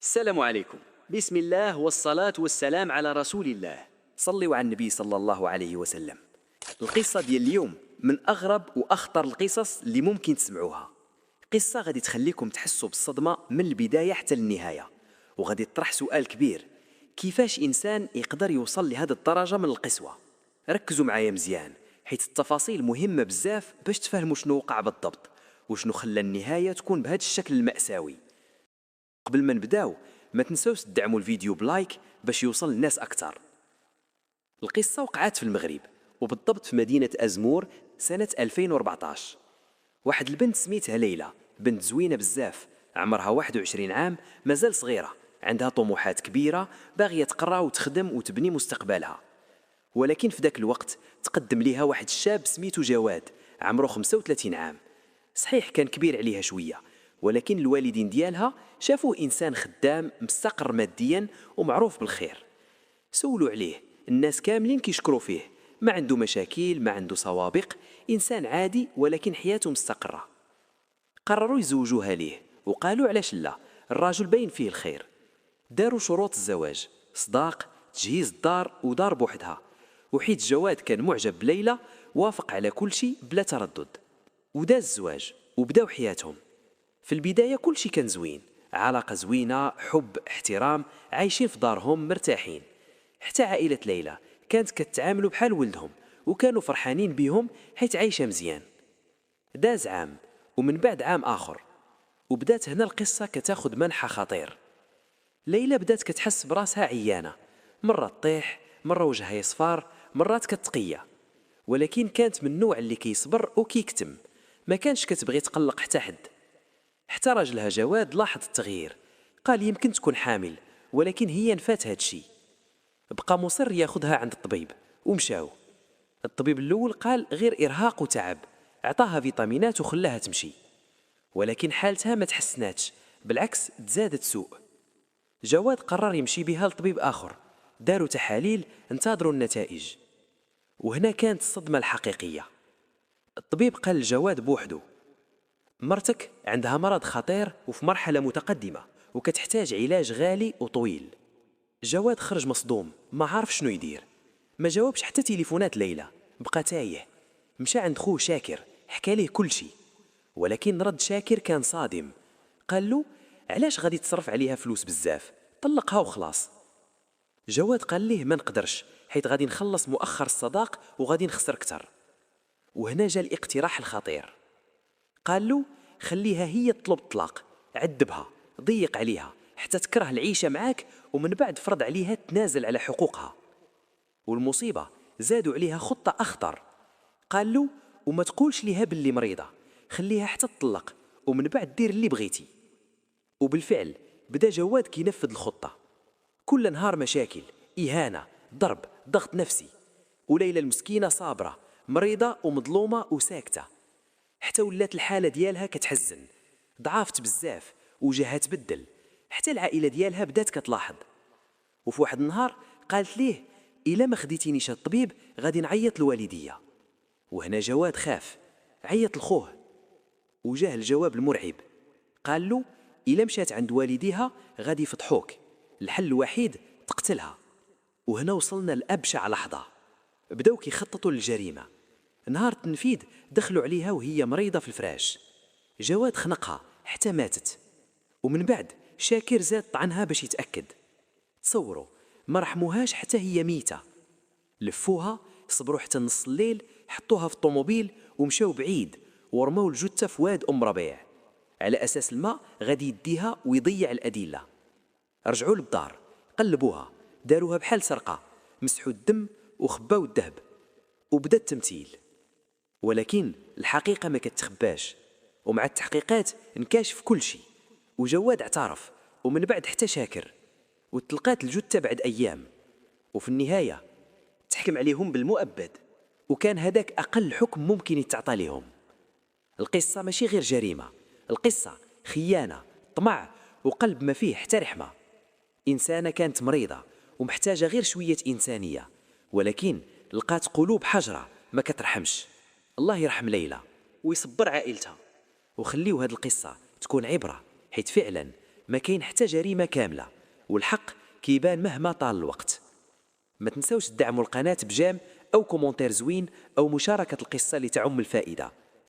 السلام عليكم. بسم الله والصلاة والسلام على رسول الله. صلوا على النبي صلى الله عليه وسلم. القصة ديال اليوم من أغرب وأخطر القصص اللي ممكن تسمعوها. قصة غادي تخليكم تحسوا بالصدمة من البداية حتى للنهاية، وغادي تطرح سؤال كبير: كيفاش إنسان يقدر يوصل لهذه الدرجة من القسوة؟ ركزوا معايا مزيان، حيث التفاصيل مهمة بزاف باش تفهموا شنو وقع بالضبط وشنو خلى النهاية تكون بهذا الشكل المأساوي. قبل ما نبداو ما تنسوش تدعموا الفيديو بلايك باش يوصل للناس أكثر. القصة وقعت في المغرب، وبالضبط في مدينة أزمور سنة 2014. واحد البنت سميتها ليلى، بنت زوينة بزاف، عمرها 21 عام، مازال صغيرة، عندها طموحات كبيرة، باغية تقرا وتخدم وتبني مستقبلها. ولكن في ذاك الوقت تقدم ليها واحد الشاب سميتو جواد، عمره 35 عام. صحيح كان كبير عليها شوية، ولكن الوالدين ديالها شافوه إنسان خدام مستقر ماديا ومعروف بالخير. سولوا عليه، الناس كاملين كيشكروا فيه، ما عنده مشاكل، ما عنده سوابق، إنسان عادي ولكن حياته مستقرة. قرروا يزوجوها ليه، وقالوا علاش لا، الراجل باين فيه الخير. داروا شروط الزواج: صداق، تجهيز الدار ودار بوحدها. وحيت جواد كان معجب بليلى وافق على كل شيء بلا تردد، وداز الزواج وبداو حياتهم. في البداية كل شيء كان زوين، علاقة زوينة، حب، احترام، عايشين في دارهم مرتاحين. حتى عائلة ليلى كانت كتعاملوا بحال ولدهم، وكانوا فرحانين بيهم حيت عايشة مزيان. داز عام، ومن بعد عام آخر، وبدات هنا القصة كتاخد منحى خطير. ليلى بدات كتحس براسها عيانة، مرة تطيح، مرة وجهها يصفار، مرات كتقية. ولكن كانت من النوع اللي كيصبر وكيكتم، ما كانش كتبغي تقلق حتى حد. حتى راجلها جواد لاحظ التغيير، قال يمكن تكون حامل، ولكن هي نفات هادشي. بقى مصر ياخدها عند الطبيب، ومشاو. الطبيب الأول قال غير إرهاق وتعب، عطاها فيتامينات وخلاها تمشي. ولكن حالتها ما تحسناتش، بالعكس تزادت سوء. جواد قرر يمشي بها لطبيب آخر، داروا تحاليل، انتظروا النتائج. وهنا كانت الصدمة الحقيقية. الطبيب قال لجواد بوحده: مرتك عندها مرض خطير وفي مرحلة متقدمة، وكتحتاج علاج غالي وطويل. جواد خرج مصدوم، ما عارف شنو يدير. ما جاوبش حتى تليفونات ليلى، بقى تايه. مشى عند خوه شاكر، حكى ليه كل شيء. ولكن رد شاكر كان صادم. قال له: علاش غادي تصرف عليها فلوس بزاف؟ طلقها وخلاص. جواد قال ليه: ما نقدرش، حيت غادي نخلص مؤخر الصداق وغادي نخسر كتر. وهنا جا الاقتراح الخطير. قال له: خليها هي تطلب الطلاق، عذبها، ضيق عليها حتى تكره العيشة معاك، ومن بعد فرض عليها تنازل على حقوقها. والمصيبة زادوا عليها خطة أخطر. قال له: وما تقولش ليها باللي مريضة، خليها حتى تطلق، ومن بعد دير اللي بغيتي. وبالفعل بدا جواد كينفذ الخطة. كل نهار مشاكل، إهانة، ضرب، ضغط نفسي. وليلى المسكينة صابرة، مريضة ومظلومة وساكتة. حتى ولات الحالة ديالها كتحزن، ضعافت بزاف، وجهها تبدل، حتى العائلة ديالها بدات كتلاحظ. وفي واحد النهار قالت ليه: إلا ما خديتينيش الطبيب غادي نعيط لوالديا. وهنا جواد خاف، عيط لخوه. وجاه الجواب المرعب. قال له: إلا مشات عند والديها غادي يفضحوك، الحل الوحيد تقتلها. وهنا وصلنا لأبشع لحظة. بداو كيخططوا للجريمة. نهار التنفيذ دخلوا عليها وهي مريضة في الفراش. جواد خنقها حتى ماتت. ومن بعد شاكر زاد طعنها باش يتأكد. تصوروا، ما رحموهاش حتى هي ميتة. لفوها، صبروا حتى نص الليل، حطوها في الطوموبيل ومشاو بعيد، ورموا الجثة في واد أم ربيع، على أساس الماء غادي يديها ويضيع الأدلة. رجعوا للدار، قلبوها، داروها بحال سرقة، مسحوا الدم وخباو الذهب. وبدا التمثيل. ولكن الحقيقة ما كتخباش، ومع التحقيقات انكشف كل شيء. وجواد اعترف، ومن بعد حتى شاكر. وتلقات الجثة بعد أيام. وفي النهاية تحكم عليهم بالمؤبد، وكان هذاك أقل حكم ممكن يتعطى لهم. القصة ماشي غير جريمة، القصة خيانة، طمع، وقلب ما فيه حتى رحمة. إنسانة كانت مريضة ومحتاجة غير شوية إنسانية، ولكن لقات قلوب حجرة ما كترحمش. الله يرحم ليلى ويصبر عائلتها، وخليو هاد القصة تكون عبرة، حيث فعلا ما كاين حتى جريمة كاملة، والحق كيبان مهما طال الوقت. ما تنسوش تدعموا القناة بجيم أو كومنتير زوين أو مشاركة القصة لتعم الفائدة.